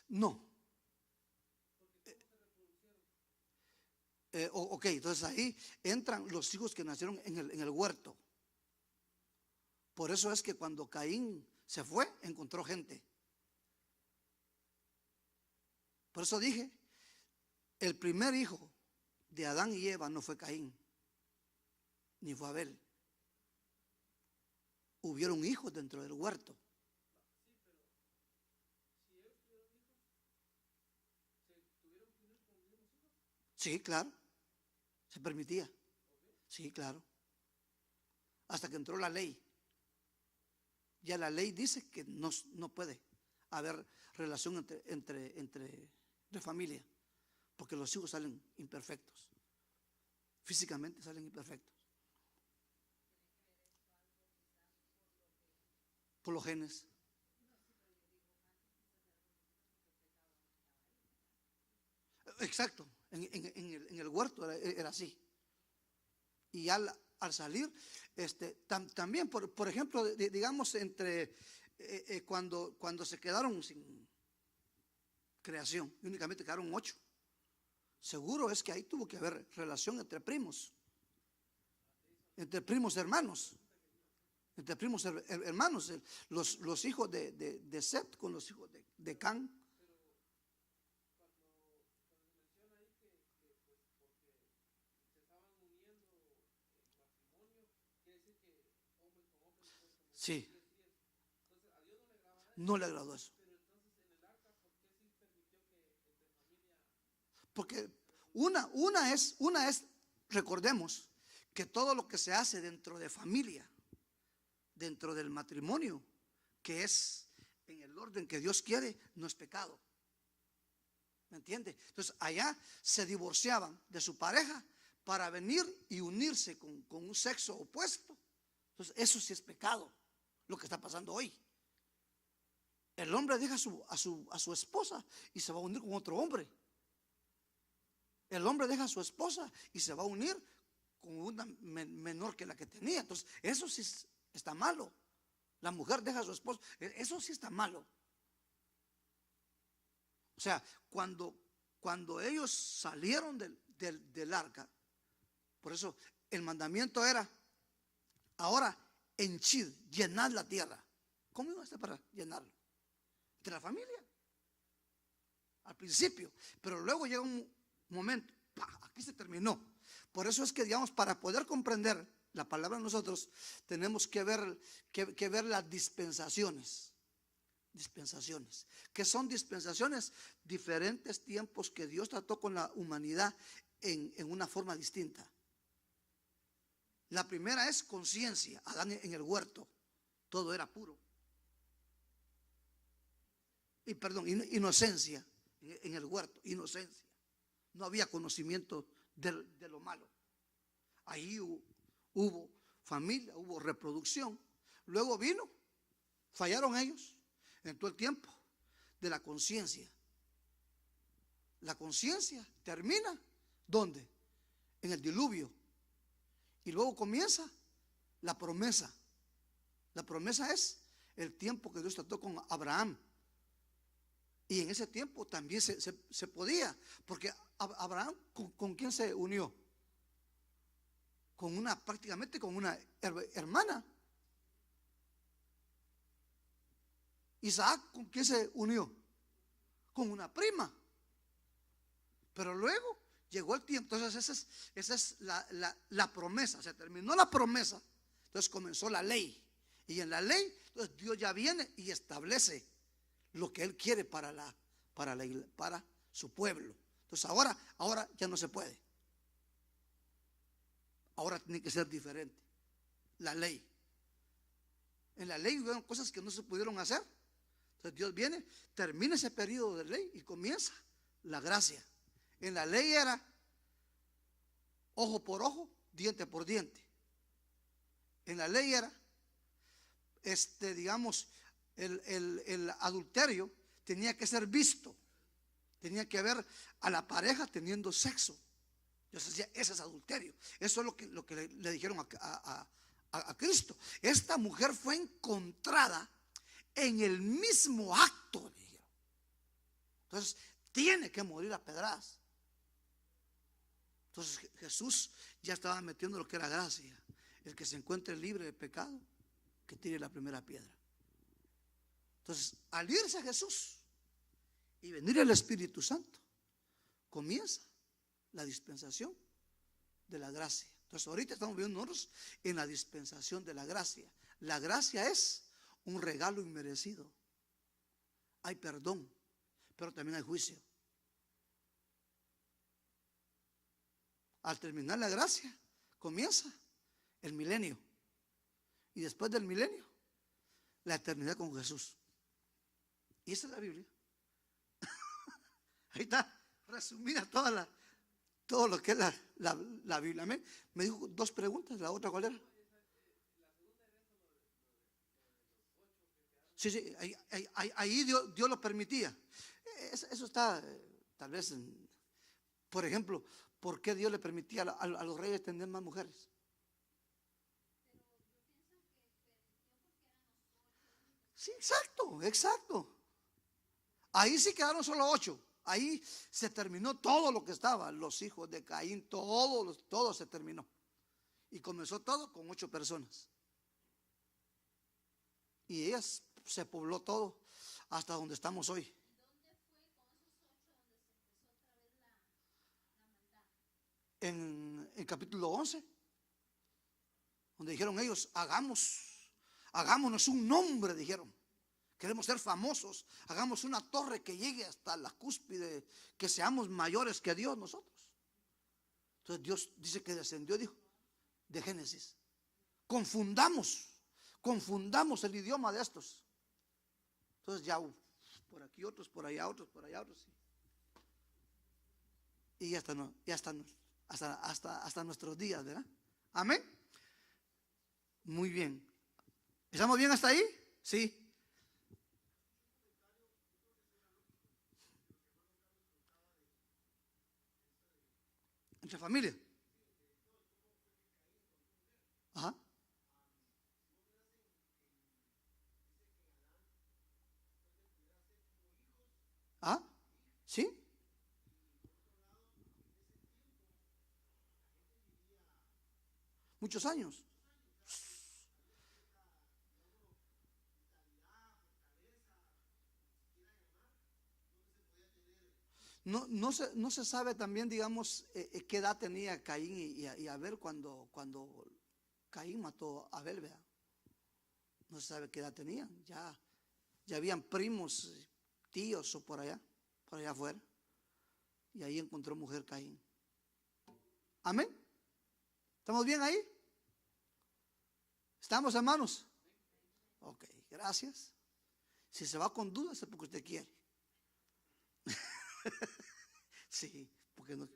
No. Ok, entonces ahí entran los hijos que nacieron en el huerto. Por eso es que cuando Caín se fue, encontró gente. Por eso dije, el primer hijo de Adán y Eva no fue Caín, ni fue Abel. Hubieron hijos dentro del huerto. Sí, claro, se permitía. Sí, claro. Hasta que entró la ley. Ya la ley dice que no puede haber relación entre familia, porque los hijos salen imperfectos. Físicamente salen imperfectos. Por los genes. Exacto. En el huerto era así. Y al salir, también, por ejemplo, digamos, cuando se quedaron sin creación, únicamente quedaron 8. Seguro es que ahí tuvo que haber relación entre primos hermanos. Entre primos hermanos, los hijos de Set con los hijos de Can. Sí, no le agradó eso. Porque una es, recordemos que todo lo que se hace dentro de familia, dentro del matrimonio, que es en el orden que Dios quiere, no es pecado. ¿Me entiende? Entonces allá se divorciaban de su pareja para venir y unirse con un sexo opuesto. Entonces eso sí es pecado, lo que está pasando hoy. El hombre deja a su esposa y se va a unir con otro hombre. El hombre deja a su esposa y se va a unir con una menor que la que tenía. Entonces eso sí está malo. La mujer deja a su esposo, eso sí está malo. O sea, cuando ellos salieron del arca, por eso el mandamiento era: ahora henchid, llenad la tierra. ¿Cómo iba a estar para llenarlo? De la familia. Al principio. Pero luego llega un momento, aquí se terminó. Por eso es que, digamos, para poder comprender la palabra nosotros tenemos que ver las dispensaciones. Dispensaciones. ¿Qué son dispensaciones? Diferentes tiempos que Dios trató con la humanidad en una forma distinta. La primera es conciencia. Adán en el huerto, todo era puro. Inocencia. En el huerto, inocencia. No había conocimiento de lo malo. Ahí hubo familia, hubo reproducción. Luego fallaron ellos en todo el tiempo de la conciencia. La conciencia termina, ¿dónde? En el diluvio. Y luego comienza la promesa. La promesa es el tiempo que Dios trató con Abraham. Y en ese tiempo también se podía, porque Abraham, ¿con quién se unió? Prácticamente con una hermana. Isaac, ¿con quién se unió? Con una prima. Pero luego llegó el tiempo. Entonces esa es la promesa. Se terminó la promesa. Entonces comenzó la ley. Y en la ley, entonces Dios ya viene y establece lo que Él quiere para su pueblo. Entonces ahora ya no se puede. Ahora tiene que ser diferente. La ley. En la ley hubieron cosas que no se pudieron hacer. Entonces Dios viene, termina ese periodo de ley y comienza la gracia. En la ley era ojo por ojo, diente por diente. En la ley era, digamos, el adulterio tenía que ser visto. Tenía que ver a la pareja teniendo sexo. Yo decía, ese es adulterio. Eso es lo que le dijeron a Cristo. Esta mujer fue encontrada en el mismo acto, le dijeron. Entonces, tiene que morir a pedradas. Entonces, Jesús ya estaba metiendo lo que era gracia. El que se encuentre libre de pecado, que tire la primera piedra. Entonces, al irse Jesús y venir el Espíritu Santo, comienza la dispensación de la gracia. Entonces ahorita estamos viendo nosotros en la dispensación de la gracia. La gracia es un regalo inmerecido. Hay perdón, pero también hay juicio. Al terminar la gracia, comienza el milenio. Y después del milenio, la eternidad con Jesús. Y esa es la Biblia. Ahí está resumida todo lo que es la Biblia. Amén. Me dijo 2 preguntas. ¿La otra cuál era? Sí, ahí Dios lo permitía. Eso está tal vez por ejemplo, ¿por qué Dios le permitía a los reyes tener más mujeres? Sí, exacto. Ahí sí quedaron solo 8. Ahí se terminó todo lo que estaba. Los hijos de Caín, todo se terminó. Y comenzó todo con 8 personas. Y ellas se pobló todo hasta donde estamos hoy. En capítulo 11, donde dijeron ellos, hagámonos un nombre, dijeron. Queremos ser famosos. Hagamos una torre que llegue hasta la cúspide, que seamos mayores que Dios nosotros. Entonces Dios dice que descendió, dijo, de Génesis. Confundamos el idioma de estos. Entonces ya por aquí otros, por allá otros, por allá otros. Y ya están hasta nuestros días, ¿verdad? Amén. Muy bien. ¿Estamos bien hasta ahí? Sí. Entre familia. Ajá. ¿Ah? ¿Sí? Muchos años. No se sabe también, digamos, qué edad tenía Caín y Abel cuando Caín mató a Abel, ¿verdad? No se sabe qué edad tenían. Ya habían primos, tíos o por allá afuera. Y ahí encontró mujer Caín. Amén. ¿Estamos bien ahí? ¿Estamos, hermanos? Ok, gracias. Si se va con dudas es porque usted quiere. Sí, porque no.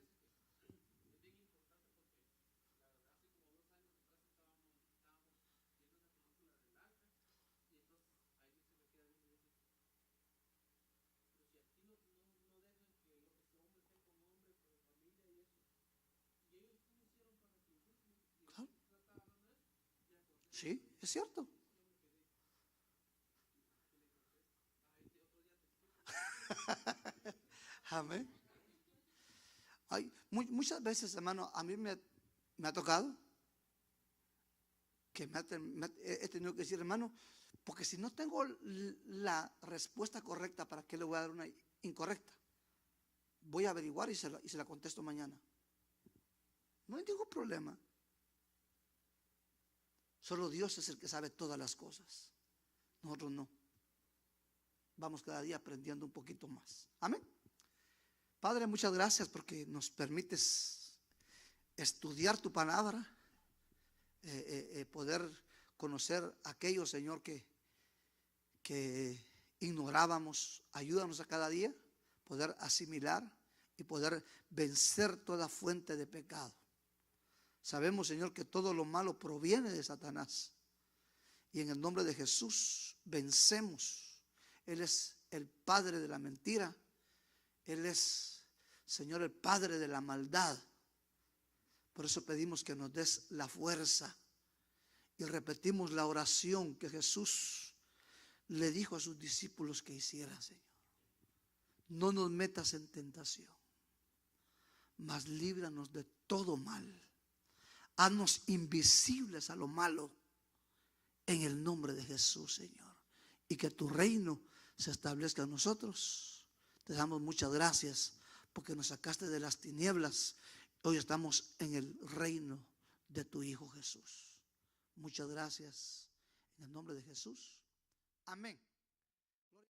Claro. Sí, es cierto. Amén. Muchas veces, hermano, a mí me ha tocado que he tenido que decir, hermano, porque si no tengo la respuesta correcta, ¿para qué le voy a dar una incorrecta? Voy a averiguar y se la contesto mañana. No hay ningún problema. Solo Dios es el que sabe todas las cosas. Nosotros no. Vamos cada día aprendiendo un poquito más. Amén. Padre, muchas gracias porque nos permites estudiar tu palabra, poder conocer aquello, Señor, que ignorábamos. Ayúdanos a cada día poder asimilar y poder vencer toda fuente de pecado. Sabemos, Señor, que todo lo malo proviene de Satanás, y en el nombre de Jesús vencemos. Él es el padre de la mentira. Él es, Señor, el padre de la maldad. Por eso pedimos que nos des la fuerza y repetimos la oración que Jesús le dijo a sus discípulos que hicieran, Señor. No nos metas en tentación, mas líbranos de todo mal. Haznos invisibles a lo malo en el nombre de Jesús, Señor. Y que tu reino se establezca en nosotros. Te damos muchas gracias porque nos sacaste de las tinieblas. Hoy estamos en el reino de tu Hijo Jesús. Muchas gracias. En el nombre de Jesús. Amén.